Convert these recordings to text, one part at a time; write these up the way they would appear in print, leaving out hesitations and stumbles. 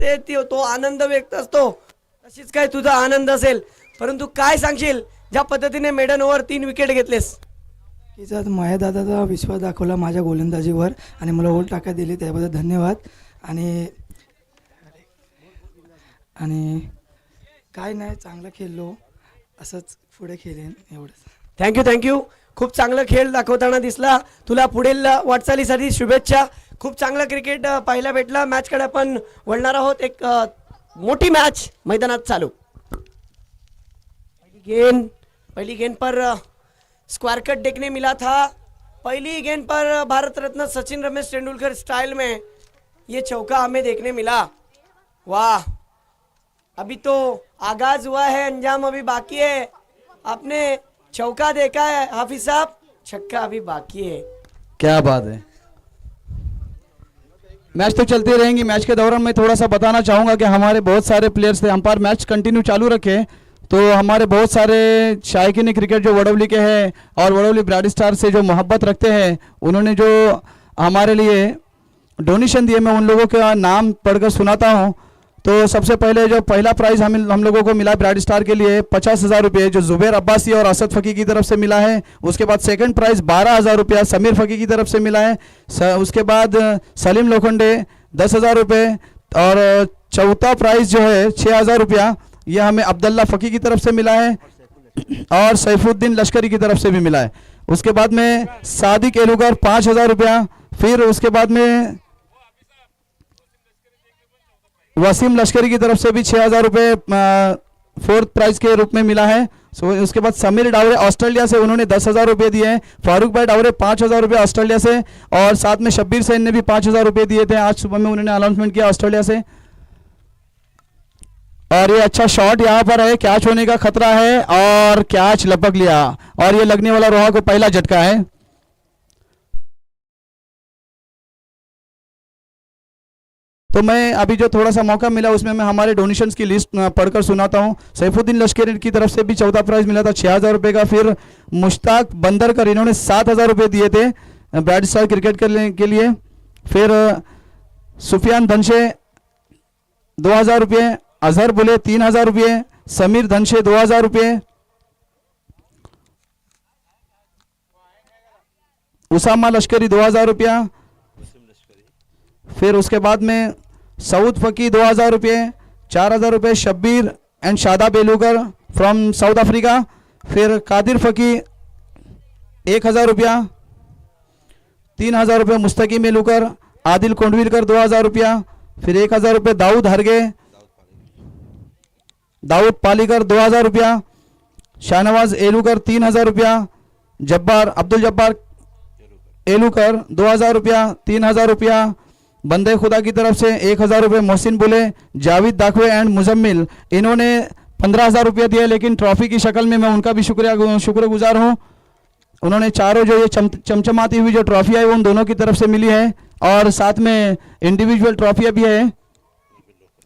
तो आनंद व्यक्त असतो, तशीच काय तुझा आनंद असेल. परंतु काय सांगशील ज्या पद्धतीने मेडन ओव्हर 3 विकेट घेतलेस? तिचा माया दादाचा विश्वास दाखवला माझ्या गोलंदाजीवर आणि मला ओव्हर टाका दिली, त्याबद्दल धन्यवाद. आणि आणि काय नाही, चांगलं खेळलो, असंच पुढे खेळेन, एवढंच. थँक्यू. खूप चांगलं खेळ दाखवताना दिसला. तुला पुढील वाटचालीसाठी शुभेच्छा. खूप चांगलं क्रिकेट पाहायला भेटला. मॅचकडे आपण वळणार आहोत. एक मोठी मॅच मैदानात चालू. पहली गेंद पर स्क्वायर कट देखने मिला था. पहली गेंद पर भारत रत्न सचिन रमेश तेंदुलकर स्टाइल में ये चौका हमें देखने मिला. वाह, अभी तो आगाज हुआ है, अंजाम अभी बाकी है. आपने चौका देखा है हाफिज साहब, छक्का अभी बाकी है. क्या बात है. मैच तो चलती रहेंगी. मैच के दौरान मैं थोड़ा सा बताना चाहूँगा कि हमारे बहुत सारे प्लेयर्स थे. अंपायर मैच कंटिन्यू चालू रखे तो हमारे बहुत सारे शायकीन क्रिकेट जो वडोली के हैं और वडोली ब्राड स्टार से जो मोहब्बत रखते हैं, उन्होंने जो हमारे लिए डोनेशन दिए, मैं उन लोगों का नाम पढ़कर सुनाता हूँ. तो सबसे पहले जो पहला प्राइज़ हम लोगों को मिला ब्राड स्टार के लिए 50,000 रुपये, जो जुबैर अब्बासी और असद फ़की की तरफ से मिला है. उसके बाद सेकंड प्राइज़ 12,000 रुपया समीर फ़की की तरफ से मिला है. उसके बाद सलीम लोखंडे 10,000 रुपये, और चौथा प्राइज़ जो है 6,000 रुपया, यह हमें अब्दुल्ला फ़की की तरफ से मिला है और सैफुद्दीन लश्करी की तरफ से भी मिला है. उसके बाद में सादिक एलुगर 5,000 रुपया. फिर उसके बाद में वसीम लश्करी की तरफ से भी 6,000 रुपये फोर्थ प्राइज के रूप में मिला है. उसके बाद समीर डावरे ऑस्ट्रेलिया से, उन्होंने 10,000 रुपये दिए हैं. फारूक भाई डावरे 5,000 रुपये ऑस्ट्रेलिया से, और साथ में शब्बीर सैन ने भी 5,000 रुपये दिए थे. आज सुबह में उन्होंने अनाउंसमेंट किया ऑस्ट्रेलिया से. और ये अच्छा शॉट यहाँ पर है, कैच होने का खतरा है और कैच लपक लिया, और ये लगने वाला रोहा को पहला झटका है. तो मैं अभी जो थोड़ा सा मौका मिला उसमें मैं हमारे डोनेशंस की लिस्ट पढ़कर सुनाता हूँ. सैफुद्दीन लश्करी की तरफ से भी चौथा प्राइज मिला था 6,000 रुपये का. फिर मुश्ताक बंदरकर, इन्होंने 7,000 रुपये दिए थे ब्राड स्टार क्रिकेट के लिए. फिर सुफियान धनशे 2,000 रुपये, अजहर बुले 3,000 रुपये, समीर धनशे 2,000 रुपये, उसामा लश्करी 2,000 रुपया. फिर उसके बाद में सऊद फ़की 2,000 रुपये, 4,000 रुपये शब्बीर एंड शादाब एलुगर फ्रॉम साउथ अफ्रीका. फिर कादिर फ़की 1,000 रुपया, 3,000 रुपये मुस्तकीम एलुगर, आदिल कोंडविलकर 2,000 रुपया. फिर 1,000 रुपये दाऊद पालीकर 2,000 रुपया, शाहनवाज एलुकर 3,000 रुपया, अब्दुल जब्बार एलुकर 2,000 रुपया, 3,000 रुपया. बंदे खुदा की तरफ से 1,000 रुपये मोहसिन बुले, जावेद दाखवे एंड मुजम्मिल, इन्होंने 15,000 रुपये दिए, लेकिन ट्रॉफी की शक्ल में मैं उनका भी शुक्रगुजार हूँ. उन्होंने चारों जो ये चमचमाती हुई जो ट्रॉफी है वो उन दोनों की तरफ से मिली है, और साथ में इंडिविजुअल ट्रॉफियाँ भी है.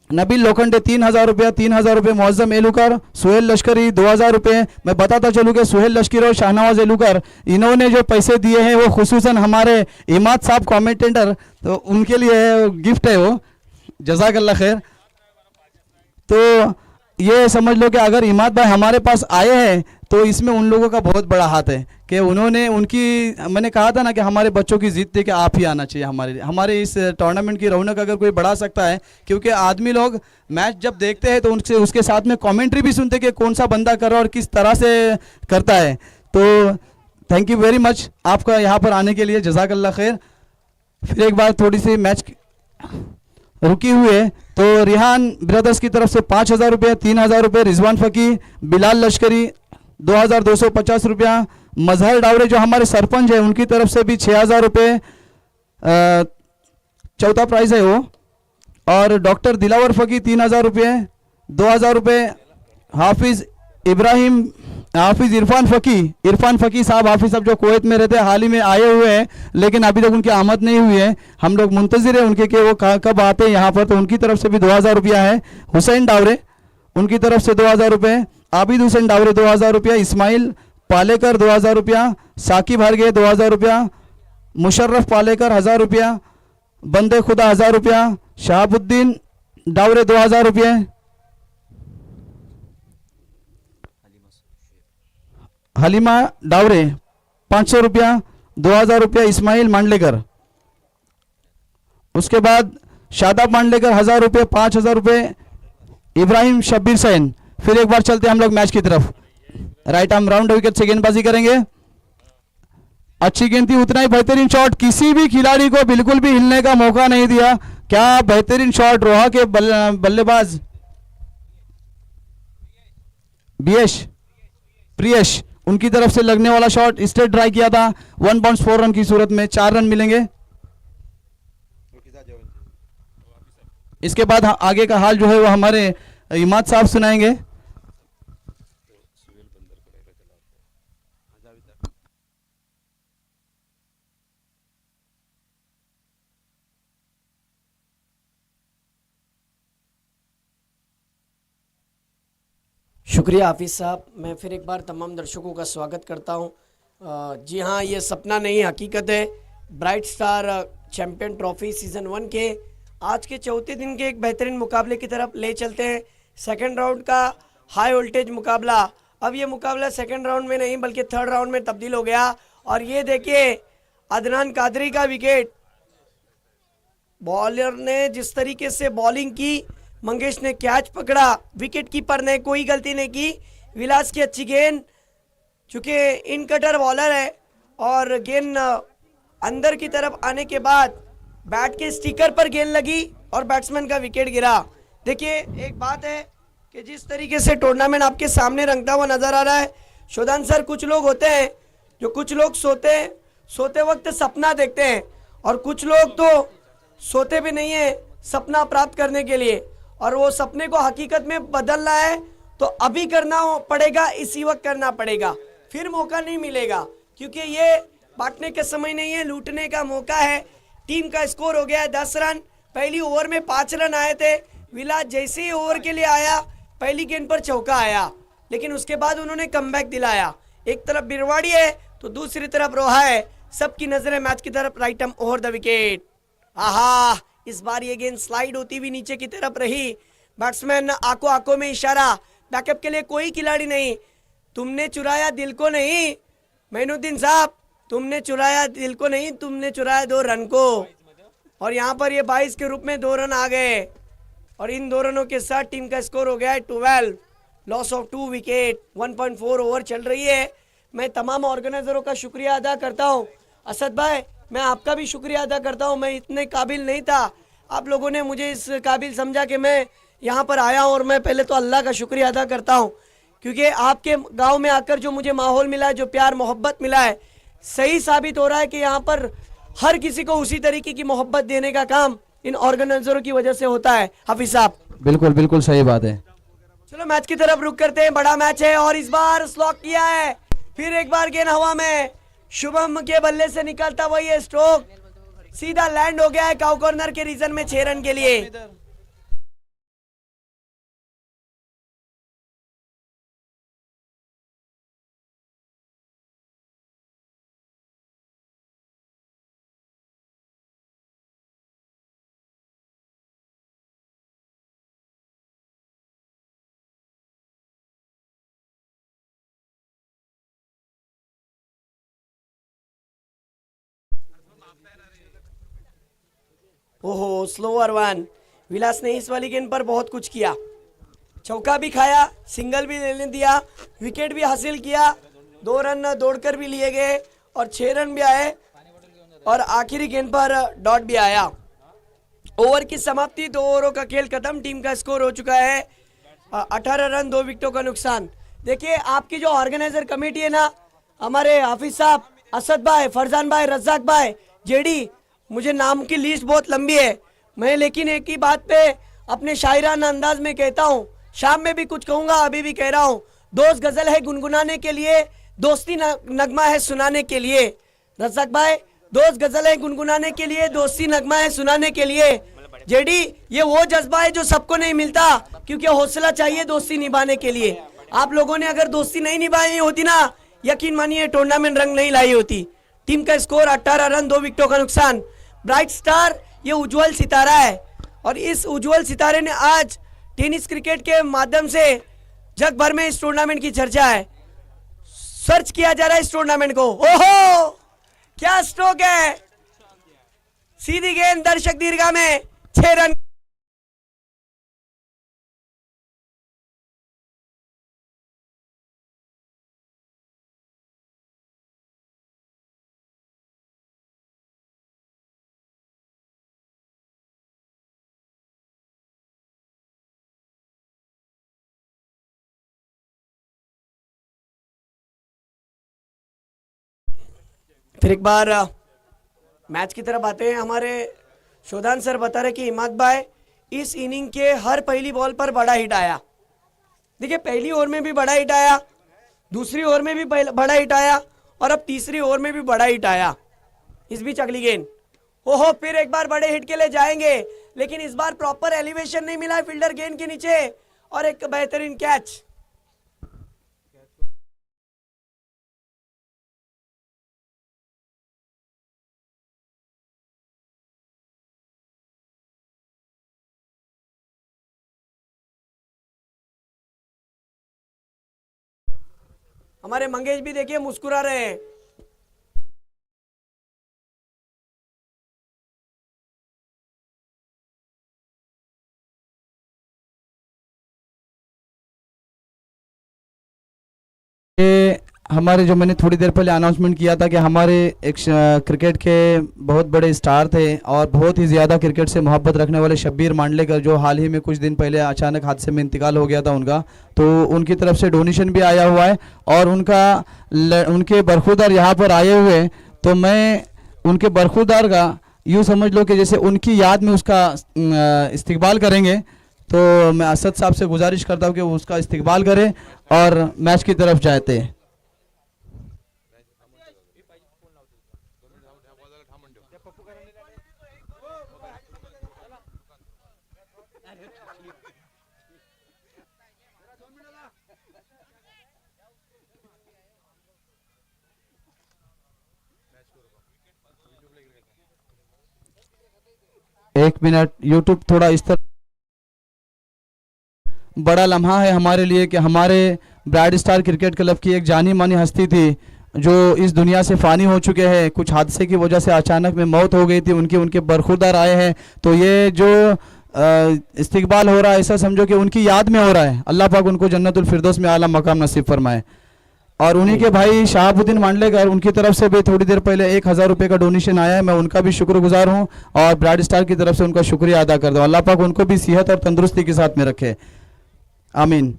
नबील लोखंडे 3,000 रुपया, 3,000 रुपये मुअज्जम एलुकर, सुहेल लश्करी 2,000 रुपये. मैं बताता चलूँ कि सुहेल लश्करी और शाहनवाज एलुकर, इन्होंने जो पैसे दिए हैं वो खुसूसन हमारे इमाद साहब कमेंटेटर, तो उनके लिए गिफ्ट है वो, जज़ाकल्लाह खैर. तो ये समझ लो कि अगर इमाद भाई हमारे पास आए हैं तो इसमें उन लोगों का बहुत बड़ा हाथ है कि उन्होंने मैंने कहा था ना कि हमारे बच्चों की जिद थी कि आप ही आना चाहिए हमारे इस टूर्नामेंट की रौनक अगर कोई बढ़ा सकता है, क्योंकि आदमी लोग मैच जब देखते हैं तो उसके साथ में कमेंट्री भी सुनते कि कौन सा बंदा कर रहा है और किस तरह से करता है. तो थैंक यू वेरी मच आपका यहाँ पर आने के लिए, जज़ाकल्लाह खैर. फिर एक बार थोड़ी सी मैच रुकी हुई है, तो रिहान ब्रदर्स की तरफ से 5,000 रुपये, 3,000 रुपये रिजवान फ़की, बिलाल लश्करी 2,250 रुपया, मजहर डावरे जो हमारे सरपंच है उनकी तरफ से भी 6,000 रुपये, चौथा प्राइज है वो. और डॉक्टर दिलावर फ़की 3,000 रुपये, 2,000 रुपये हाफिज इरफान फ़की साहब, हाफिज साहब जो कुवैत में रहते हैं, हाल ही में आए हुए हैं लेकिन अभी तक उनकी आमद नहीं हुई है. हम लोग मुंतज़िर हैं उनके कि वो कब आते हैं यहाँ पर, तो उनकी तरफ से भी 2,000 रुपया है. हुसैन डावरे उनकी तरफ से 2,000 रुपये, आबिद हुसैन डावरे 2,000 रुपया, इस्माइल पालेकर 2,000 रुपया, साकिब हारगे 2,000 रुपया, मुशर्रफ पालेकर 1,000 रुपया, बंदे खुदा 1,000 रुपया, शहाबुद्दीन डावरे 2000 रुपये, हलीमा डावरे 500 रुपया, 2000 रुपया इस्माइल मांडलेकर। उसके बाद शादाब मांडलेकर 1000 रुपये, 5000 रुपये इब्राहिम शब्बीर सैन। फिर एक बार चलते हैं हम लोग मैच की तरफ। राइट आर्म राउंड विकेट से गेंदबाजी करेंगे। अच्छी गेंद थी, उतना ही बेहतरीन शॉट, किसी भी खिलाड़ी को बिल्कुल भी हिलने का मौका नहीं दिया। क्या बेहतरीन शॉट रोहा के बल्लेबाज प्रियश उनकी तरफ से लगने वाला शॉट स्ट्रेट ड्राइव किया था। 1 बाउंस 4 रन की सूरत में 4 रन मिलेंगे। इसके बाद आगे का हाल जो है वो हमारे इमाद साहब सुनाएंगे। शुक्रिया हाफिज साहब। मैं फिर एक बार तमाम दर्शकों का स्वागत करता हूं। जी हाँ, ये सपना नहीं हकीकत है। Bright star champion trophy season 1 के आज के चौथे दिन के एक बेहतरीन मुकाबले की तरफ ले चलते हैं। सेकंड राउंड का हाई वोल्टेज मुकाबला, अब ये मुकाबला सेकंड राउंड में नहीं बल्कि थर्ड राउंड में तब्दील हो गया। और ये देखिए अदनान कादरी का विकेट, बॉलर ने जिस तरीके से बॉलिंग की, मंगेश ने कैच पकड़ा, विकेट कीपर ने कोई गलती नहीं की। विलास की अच्छी गेंद, चूँकि इन कटर बॉलर है और गेंद अंदर की तरफ आने के बाद बैट के स्टिकर पर गेंद लगी और बैट्समैन का विकेट गिरा। देखिए एक बात है कि जिस तरीके से टूर्नामेंट आपके सामने रंगता हुआ नजर आ रहा है शोधान सर, कुछ लोग होते हैं जो कुछ लोग सोते वक्त सपना देखते हैं और कुछ लोग तो सोते भी नहीं है सपना प्राप्त करने के लिए, और वो सपने को हकीकत में बदलना है तो अभी करना पड़ेगा, इसी वक्त करना पड़ेगा, फिर मौका नहीं मिलेगा। क्योंकि ये बांटने का समय नहीं है, लूटने का मौका है। टीम का स्कोर हो गया है 10 रन। पहली ओवर में 5 रन आए थे। विलास जैसे ही ओवर के लिए आया पहली गेंद पर चौका आया, लेकिन उसके बाद उन्होंने कमबैक दिलाया। एक तरफ बिरवाड़ी है तो दूसरी तरफ रोहा है। सबकी नजरें मैच की तरफ। Right arm over the wicket. आहा, इस बार ये गेंद स्लाइड होती हुई नीचे की तरफ रही। बैट्समैन आंखों में इशारा, बैकअप के लिए कोई खिलाड़ी नहीं। तुमने चुराया दिल को नहीं मैनुद्दीन साहब, तुमने चुराया दिल को नहीं, तुमने चुराया 2 रन को। और यहाँ पर ये 22 के रूप में 2 रन आ गए और इन 2 रनों के साथ टीम का स्कोर हो गया है 12। Loss of 2 wicket. 1.4 ओवर चल रही है। मैं तमाम ऑर्गेनाइजरों का शुक्रिया अदा करता हूँ। असद भाई, मैं आपका भी शुक्रिया अदा करता हूँ। मैं इतने काबिल नहीं था, आप लोगों ने मुझे इस काबिल समझा कि मैं यहाँ पर आया हूँ। और मैं पहले तो अल्लाह का शुक्रिया अदा करता हूँ, क्योंकि आपके गांव में आकर जो मुझे माहौल मिला है, जो प्यार मोहब्बत मिला है, सही साबित हो रहा है कि यहाँ पर हर किसी को उसी तरीके की मोहब्बत देने का काम इन ऑर्गेनाइजरों की वजह से होता है। हाफिज साहब, बिल्कुल बिल्कुल सही बात है। चलो मैच की तरफ रुक करते हैं। बड़ा मैच है और इस बार स्लॉक किया है। फिर एक बार गेंद हवा में, शुभम के बल्ले से निकलता वही है स्ट्रोक, सीधा लैंड हो गया है काउ कॉर्नर के रीजन में 6 रन के लिए। ओहो, स्लोअर वन। विलास ने इस वाली गेंद पर बहुत कुछ किया, चौका भी खाया, सिंगल भी लेने दिया, विकेट भी हासिल किया, 2 रन दौड़कर भी लिए गए और 6 रन भी आए और आखिरी गेंद पर डॉट भी आया। ओवर की समाप्ति, 2 ओवरों का खेल खत्म। टीम का स्कोर हो चुका है 18 रन, 2 विकेटों का नुकसान। देखिए आपकी जो ऑर्गेनाइजर कमेटी है ना, हमारे हाफिज साहब, असद भाई, फरजान भाई, रज्जाक भाई, जेडी, मुझे नाम की लिस्ट बहुत लंबी है मैं, लेकिन एक ही बात पे अपने शायराना अंदाज में कहता हूँ, शाम में भी कुछ कहूँगा, अभी भी कह रहा हूँ। दोस्त गजल है गुनगुनाने के लिए, दोस्ती नगमा है सुनाने के लिए। रज्जाक भाई, दोस्त गजल है गुनगुनाने के लिए, दोस्ती नगमा है सुनाने के लिए। जेडी, ये वो जज्बा है जो सबको नहीं मिलता, क्योंकि हौसला चाहिए दोस्ती निभाने के लिए। आप लोगों ने अगर दोस्ती नहीं निभाई होती ना, यकीन मानिए टूर्नामेंट रंग नहीं लाई होती। टीम का स्कोर 18 रन, 2 विकेटों का नुकसान। ब्राइट स्टार ये उज्जवल सितारा है और इस उज्जवल सितारे ने आज टेनिस क्रिकेट के माध्यम से जग भर में इस टूर्नामेंट की चर्चा है। सर्च किया जा रहा है इस टूर्नामेंट को। ओहो क्या स्ट्रोक है, सीधी गेंद दर्शक दीर्घा में 6 रन। फिर एक बार मैच की तरफ आते हैं। हमारे शोधान सर बता रहे कि इमाद भाई इस इनिंग के हर पहली बॉल पर बड़ा हिट आया। देखिए पहली ओवर में भी बड़ा हिट आया, दूसरी ओवर में भी बड़ा हिट आया और अब तीसरी ओवर में भी बड़ा हिट आया। इस बीच अगली गेंद, ओहो फिर एक बार बड़े हिट के लिए जाएंगे, लेकिन इस बार प्रॉपर एलिवेशन नहीं मिला है फील्डर गेंद के नीचे और एक बेहतरीन कैच। हमारे मंगेश भी देखिए मुस्कुरा रहे हैं। ये हमारे जो मैंने थोड़ी देर पहले अनाउंसमेंट किया था कि हमारे एक क्रिकेट के बहुत बड़े स्टार थे और बहुत ही ज़्यादा क्रिकेट से मोहब्बत रखने वाले शब्बीर मांडलेकर, जो हाल ही में कुछ दिन पहले अचानक हादसे में इंतकाल हो गया था उनका, तो उनकी तरफ से डोनेशन भी आया हुआ है और उनके बरखुरदार यहाँ पर आए हुए हैं। तो मैं उनके बरखुरदार का यूँ समझ लो कि जैसे उनकी याद में उसका इस्तकबाल करेंगे। तो मैं असद साहब से गुजारिश करता हूँ कि वो उसका इस्तकबाल करें और मैच की तरफ जाते हैं। एक मिनट, यूट्यूब थोड़ा इस तरह बड़ा लम्हा है हमारे लिए कि हमारे ब्राइट स्टार क्रिकेट क्लब की एक जानी मानी हस्ती थी जो इस दुनिया से फ़ानी हो चुके हैं। कुछ हादसे की वजह से अचानक में मौत हो गई थी उनके बरखुरदार आए हैं। तो ये जो इस्तकबाल हो रहा है ऐसा समझो कि उनकी याद में हो रहा है। अल्लाह पाक उनको जन्नतुल फिरदौस में आला मकाम नसीब फरमाए। और उन्हीं के भाई शहाबुद्दीन मांडलेकर, उनकी तरफ से भी थोड़ी देर पहले 1000 रुपये का डोनेशन आया है। मैं उनका भी शुक्रगुजार हूँ और ब्राइट स्टार की तरफ से उनका शुक्रिया अदा कर दूँ। अल्लाह पाक उनको भी सेहत और तंदुरुस्ती के साथ में रखे, आमीन।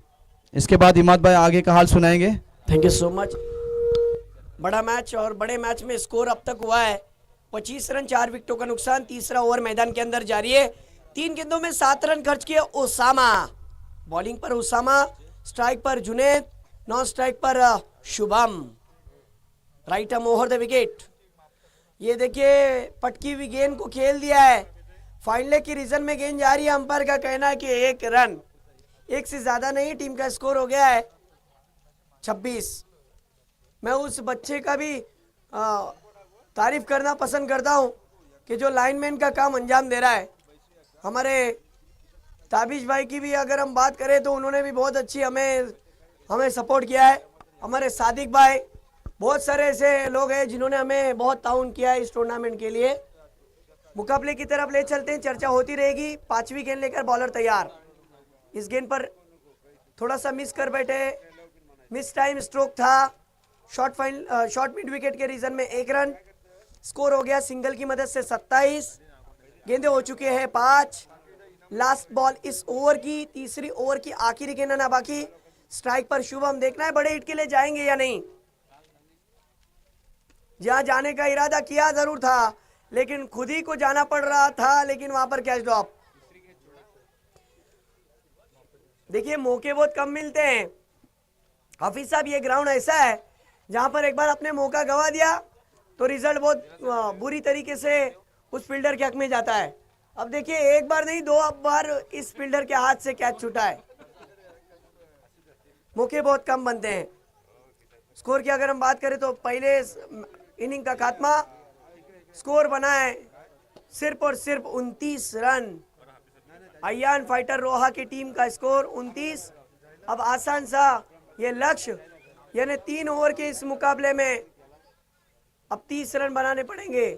इसके बाद इमाद भाई आगे का हाल सुनाएंगे। Thank you so much. बड़ा मैच और बड़े मैच में स्कोर अब तक हुआ है 25 रन 4 विकेटों का नुकसान। तीसरा ओवर मैदान के अंदर जारी है। 3 गेंदों में 7 रन खर्च किए ओसामा। बॉलिंग पर ओसामा, स्ट्राइक पर जुनैद, नॉन स्ट्राइक पर Shubham. Right arm over the wicket. ये देखिए पटकी हुई गेंद को खेल दिया है। फाइन लेग की रीजन में गेंद जा रही है। अंपायर का कहना है कि 1 रन, 1 से ज्यादा नहीं। टीम का स्कोर हो गया है 26। मैं उस बच्चे का भी तारीफ करना पसंद करता हूं कि जो लाइनमैन का काम अंजाम दे रहा है। हमारे ताबिश भाई की भी अगर हम बात करें तो उन्होंने भी बहुत अच्छी हमें सपोर्ट किया है। हमारे सादिक भाई, बहुत सारे ऐसे लोग हैं जिन्होंने हमें बहुत ताउन किया है इस टूर्नामेंट के लिए। मुकाबले की तरफ ले चलते हैं, चर्चा होती रहेगी। 5वीं गेंद लेकर बॉलर तैयार। इस गेंद पर थोड़ा सा मिस कर बैठे, मिस टाइम स्ट्रोक था। शॉर्ट मिड विकेट के रीजन में 1 रन। स्कोर हो गया सिंगल की मदद से 27। गेंदे हो चुके हैं 5। लास्ट बॉल इस ओवर की, तीसरी ओवर की आखिरी गेंद ना बाकी। स्ट्राइक पर शुभम। देखना है बड़े हिट के लिए जाएंगे या नहीं। जहां जाने का इरादा किया जरूर था लेकिन खुद ही को जाना पड़ रहा था, लेकिन वहां पर कैच ड्रॉप। देखिए मौके बहुत कम मिलते हैं हाफिज साहब। ये ग्राउंड ऐसा है जहां पर एक बार आपने मौका गवा दिया तो रिजल्ट बहुत बुरी तरीके से उस फील्डर के हक में जाता है। अब देखिए एक बार नहीं 2 बार इस फील्डर के हाथ से कैच छूटा है। मौके बहुत कम बनते हैं। स्कोर की अगर हम बात करें तो पहले इनिंग का खात्मा, स्कोर बना है सिर्फ और सिर्फ 29 रन। अयान फाइटर रोहा की टीम का स्कोर 29। अब आसान सा ये लक्ष्य, यानी 3 ओवर के इस मुकाबले में अब 30 रन बनाने पड़ेंगे।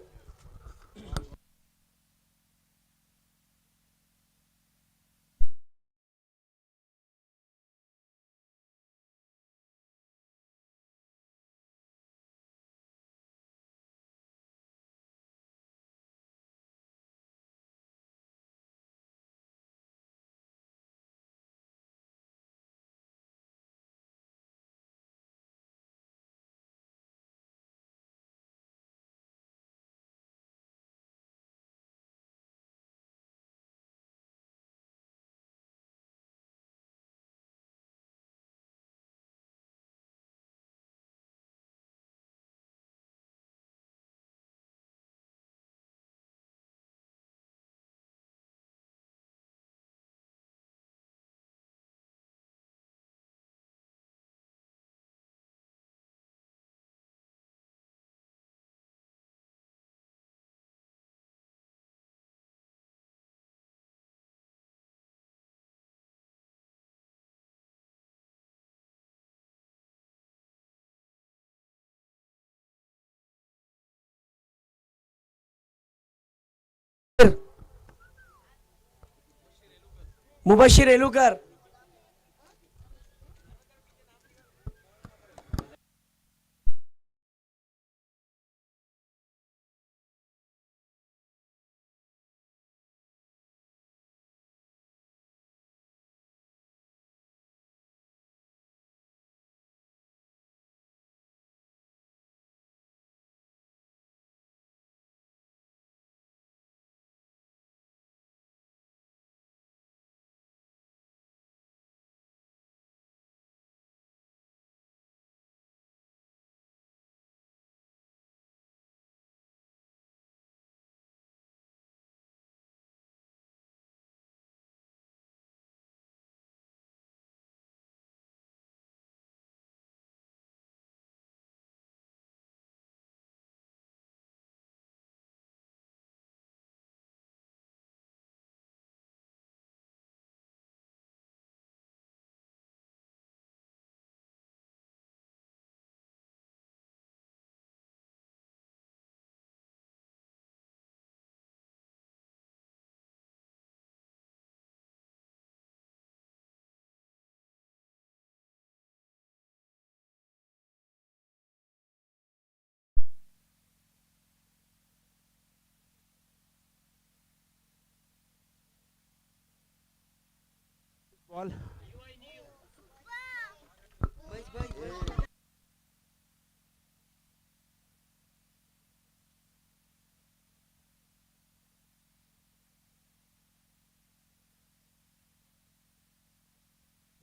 मुबशिर एलुकर, बॉल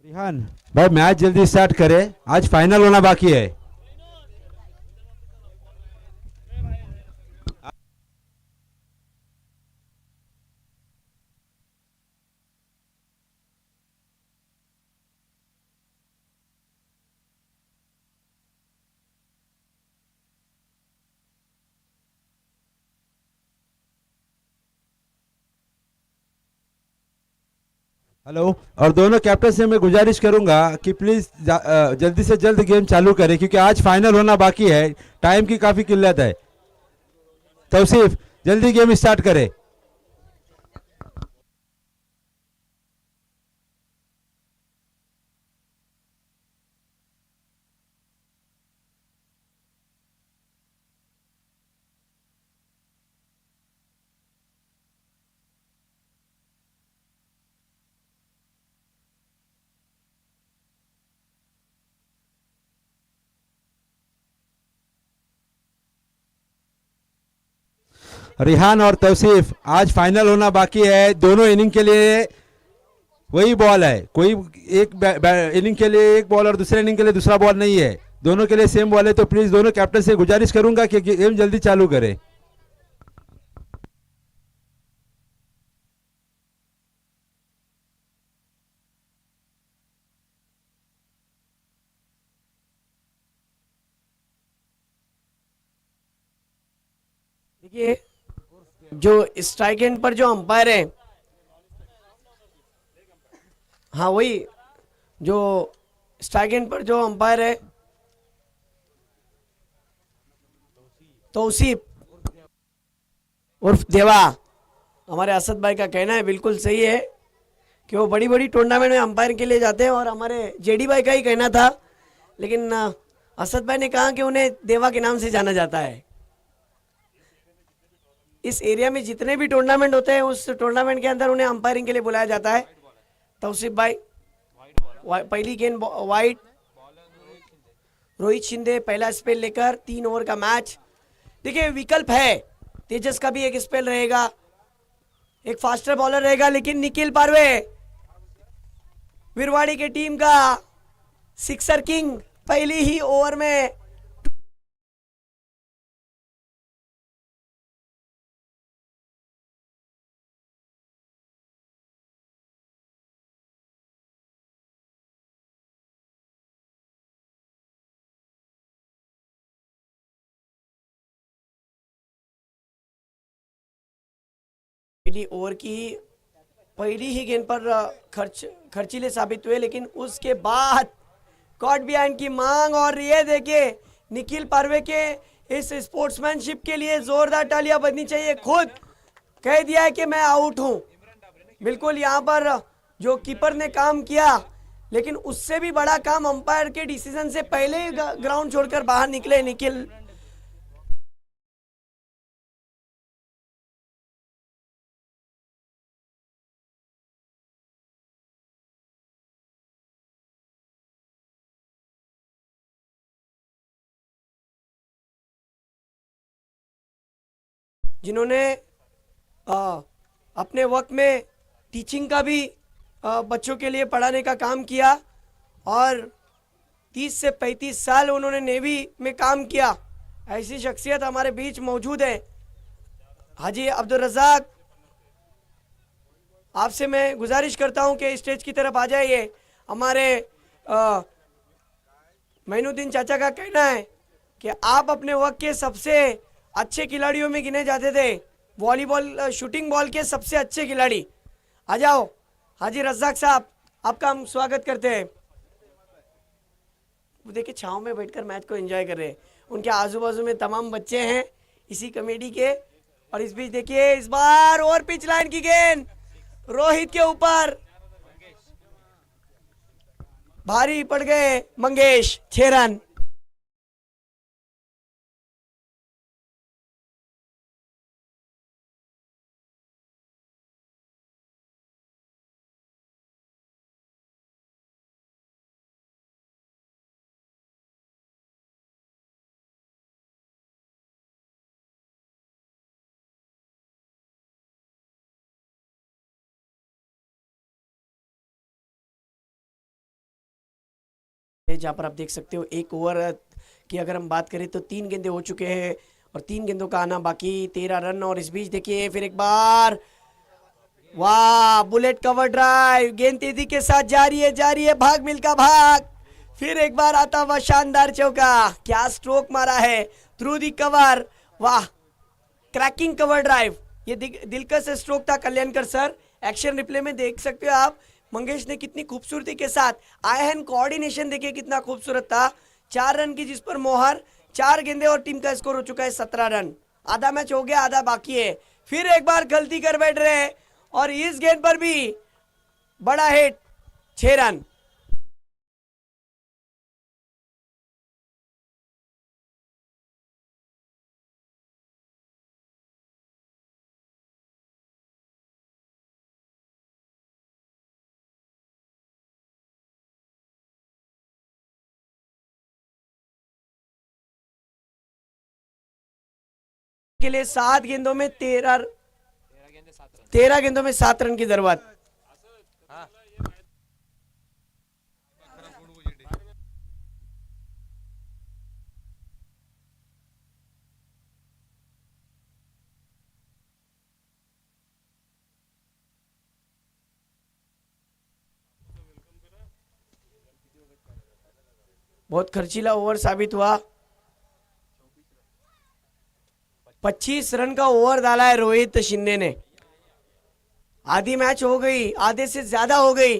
रिहान भाई मैच जल्दी स्टार्ट करे, आज फाइनल होना बाकी है। हेलो, और दोनों कैप्टन से मैं गुजारिश करूंगा कि प्लीज जल्दी से जल्द गेम चालू करें क्योंकि आज फाइनल होना बाकी है, टाइम की काफी किल्लत है। तौसीफ जल्दी गेम स्टार्ट करें। रिहान और तौसीफ आज फाइनल होना बाकी है, दोनों इनिंग के लिए वही बॉल है, कोई एक इनिंग के लिए एक बॉल और दूसरे इनिंग के लिए दूसरा बॉल नहीं है, दोनों के लिए सेम बॉल है। तो प्लीज दोनों कैप्टन से गुजारिश करूंगा कि गेम जल्दी चालू करें। देखिए जो स्ट्राइक एंड पर जो अंपायर है हाँ वही जो स्ट्राइक एंड पर जो अंपायर है तौसीफ उर्फ देवा, हमारे असद भाई का कहना है बिल्कुल सही है कि वो बड़ी बड़ी टूर्नामेंट में अंपायर के लिए जाते हैं, और हमारे जेडी भाई का ही कहना था, लेकिन असद भाई ने कहा कि उन्हें देवा के नाम से जाना जाता है। इस एरिया में जितने भी टूर्नामेंट होते हैं उस टूर्नामेंट के अंदर उन्हें अंपायरिंग के लिए बुलाया जाता है। तौसीफ भाई पहली गेंद वाइड, रोहित शिंदे पहला स्पेल लेकर 3 ओवर का मैच। देखिए विकल्प है, तेजस का भी एक स्पेल रहेगा, एक फास्टर बॉलर रहेगा, लेकिन निखिल पारवे विरवाड़ी की टीम का सिक्सर किंग पहली ही ओवर में पहली ओवर की पहली ही गेंद पर खर्चीले साबित हुए, लेकिन उसके बाद कॉट बिहाइंड की मांग। और ये देखिए निखिल पारवे के इस स्पोर्ट्समैनशिप के लिए जोरदार तालियां बजनी चाहिए। खुद कह दिया है कि मैं आउट हूं। बिल्कुल यहाँ पर जो कीपर ने काम किया, लेकिन उससे भी बड़ा काम अंपायर के डिसीजन से पहले ही ग्राउंड छोड़कर बाहर निकले निखिल। जिन्होंने अपने वक्त में टीचिंग का भी बच्चों के लिए पढ़ाने का काम किया, और 30 से 35 साल उन्होंने नेवी में काम किया। ऐसी शख्सियत हमारे बीच मौजूद है। हाजी अब्दुल रज़ाक, आपसे मैं गुजारिश करता हूं कि स्टेज की तरफ आ जाइए। हमारे मैनुद्दीन चाचा का कहना है कि आप अपने वक्त के सबसे अच्छे खिलाड़ियों में गिने जाते थे, वॉलीबॉल शूटिंग बॉल के सबसे अच्छे खिलाड़ी। आ जाओ हाजी रज़ाक साहब, आपका हम स्वागत करते हैं। वो देखिए छाँव में बैठकर मैच को एंजॉय कर रहे हैं, उनके आजू बाजू में तमाम बच्चे हैं इसी कमेटी के। और इस बीच देखिए इस बार और पिच लाइन की गेंद रोहित के ऊपर भारी पड़ गए मंगेश, 6 रन। जहाँ पर आप देख सकते हो 1 ओवर की अगर हम बात करें तो 3 गेंदें हो चुके हैं और 3 गेंदों का आना बाकी, 13 रन। और इस बीच देखिए फिर एक बार वाह बुलेट कवर ड्राइव, गेंद तेजी के साथ जारी है, भाग मिल्खा भाग। फिर एक बार आता हुआ शानदार चौका, क्या स्ट्रोक मारा है थ्रू दी कवर, वाह क्रैकिंग कवर ड्राइव। ये दिलकश स्ट्रोक था कल्याणकर सर, एक्शन रिप्ले में देख सकते हो आप। मंगेश ने कितनी खूबसूरती के साथ आई हैंड कोऑर्डिनेशन देखिए कितना खूबसूरत था। 4 रन की जिस पर मोहर, 4 गेंदे और टीम का स्कोर हो चुका है 17 रन। आधा मैच हो गया, आधा बाकी है। फिर एक बार गलती कर बैठ रहे हैं और इस गेंद पर भी बड़ा हिट, 6 रन। के लिए 7 गेंदों में 13 गेंदों में 7 रन की जरूरत। बहुत खर्चीला ओवर साबित हुआ। 25 रन का ओवर डाला है रोहित शिंदे ने। आधी मैच हो गई, आधे से ज्यादा हो गई।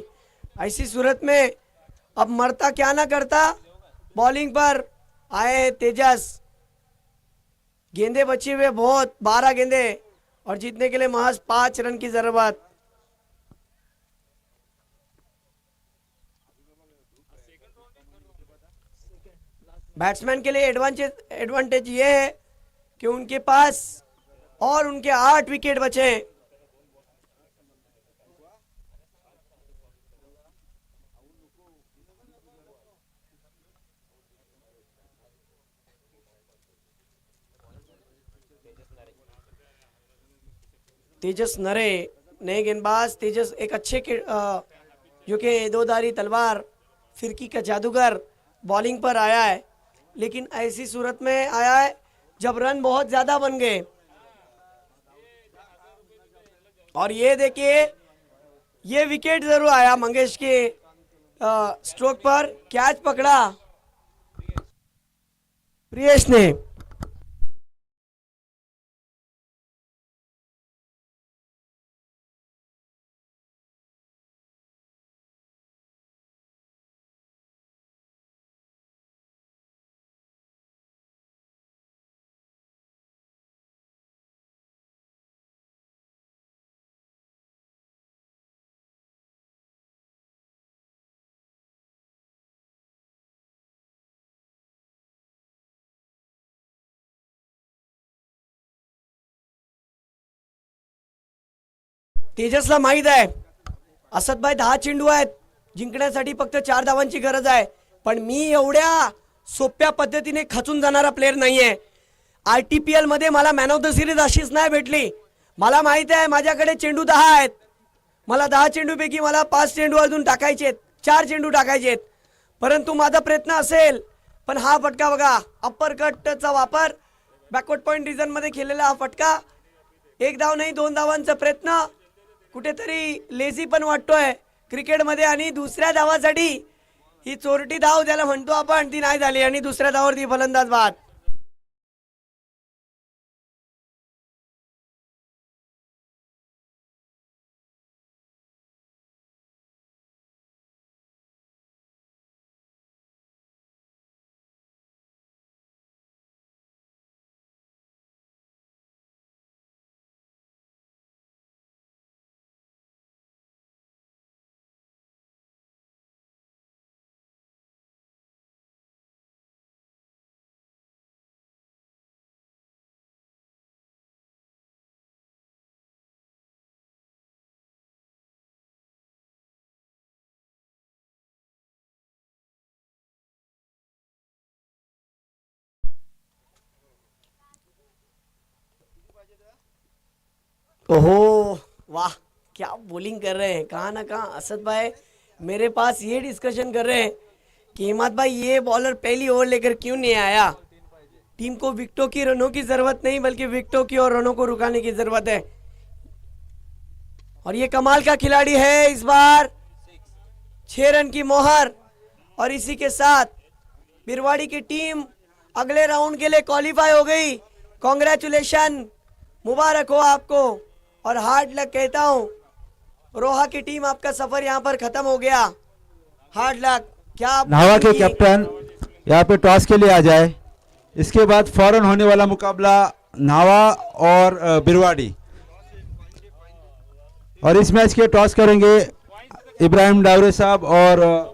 ऐसी सूरत में अब मरता क्या ना करता, बॉलिंग पर आए तेजस। गेंदे बचे हुए बहुत, 12 गेंदे, और जीतने के लिए महज 5 रन की जरूरत। बैट्समैन के लिए एडवांटेज ये है कि उनके पास और उनके 8 विकेट बचे। तेजस नरे नए गेंदबाज। तेजस एक अच्छे जो कि दोधारी तलवार, फिरकी का जादूगर, बॉलिंग पर आया है, लेकिन ऐसी सूरत में आया है जब रन बहुत ज्यादा बन गए। और ये देखिए, ये विकेट जरूर आया मंगेश के स्ट्रोक पर, कैच पकड़ा प्रियेश ने। तेजसला माहित आहे असदभाई 10 चेंडू आहेत, जिंकण्यासाठी फक्त 4 धावांची गरज आहे, पण मी एवढ्या सोप्या पद्धतीने खचून जाणारा प्लेअर नाहीये। RTPL मध्ये मला मॅन ऑफ द सिरीज अशीच नाही भेटली। मला माहित आहे माझ्याकडे चेंडू 10 आहेत, मला 10 चेंडूपैकी मला 5 चेंडू अजून टाकायचे आहेत, 4 चेंडू टाकायचे आहेत, परंतु माझा प्रयत्न असेल। पण हा फटका बघा, अप्पर कटचा वापर, बॅकवर्ड पॉइंट रिजन मध्ये केलेला हा फटका, 1 धाव नाही 2 धावांचा प्रयत्न, कुठेतरी लेझी पण वाटतोय क्रिकेटमध्ये। आणि दुसऱ्या धावासाठी ही चोरटी धाव ज्याला म्हणतो आपण, ती नाही झाली, आणि दुसऱ्या धावावरती फलंदाज बाद। ओहो वाह, क्या बॉलिंग कर रहे हैं। कहाँ ना कहाँ असद भाई मेरे पास ये डिस्कशन कर रहे हैं कि हिम्मत भाई ये बॉलर पहली ओवर लेकर क्यों नहीं आया। टीम को विकेटों की, रनों की जरूरत नहीं, बल्कि विकेटों की और रनों को रुकाने की जरूरत है। और ये कमाल का खिलाड़ी है, इस बार 6 रन की मोहर, और इसी के साथ बिरवाड़ी की टीम अगले राउंड के लिए क्वालिफाई हो गई। कॉन्ग्रेचुलेशन, मुबारक हो आपको, और हार्ड लक कहता हूं। रोहा की टीम, आपका सफर यहां पर खत्म हो गया, हार्ड लक। क्या आप नावा के कैप्टन यहाँ पे टॉस के लिए आ जाए। इसके बाद फौरन होने वाला मुकाबला नावा और बिरवाड़ी, और इस मैच के टॉस करेंगे इब्राहिम डावरे साहब और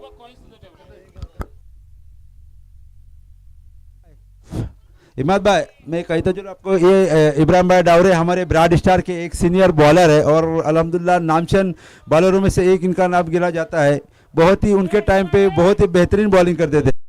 हिम्मत भाई। मैं कहता चलो आपको, ये इब्राहिम भाई डावरे हमारे ब्राड स्टार के एक सीनियर बॉलर है, और अल्हम्दुलिल्लाह नामचंद बॉलरों में से एक इनका नाम गिना जाता है। बहुत ही उनके टाइम पे बहुत ही बेहतरीन बॉलिंग करते थे।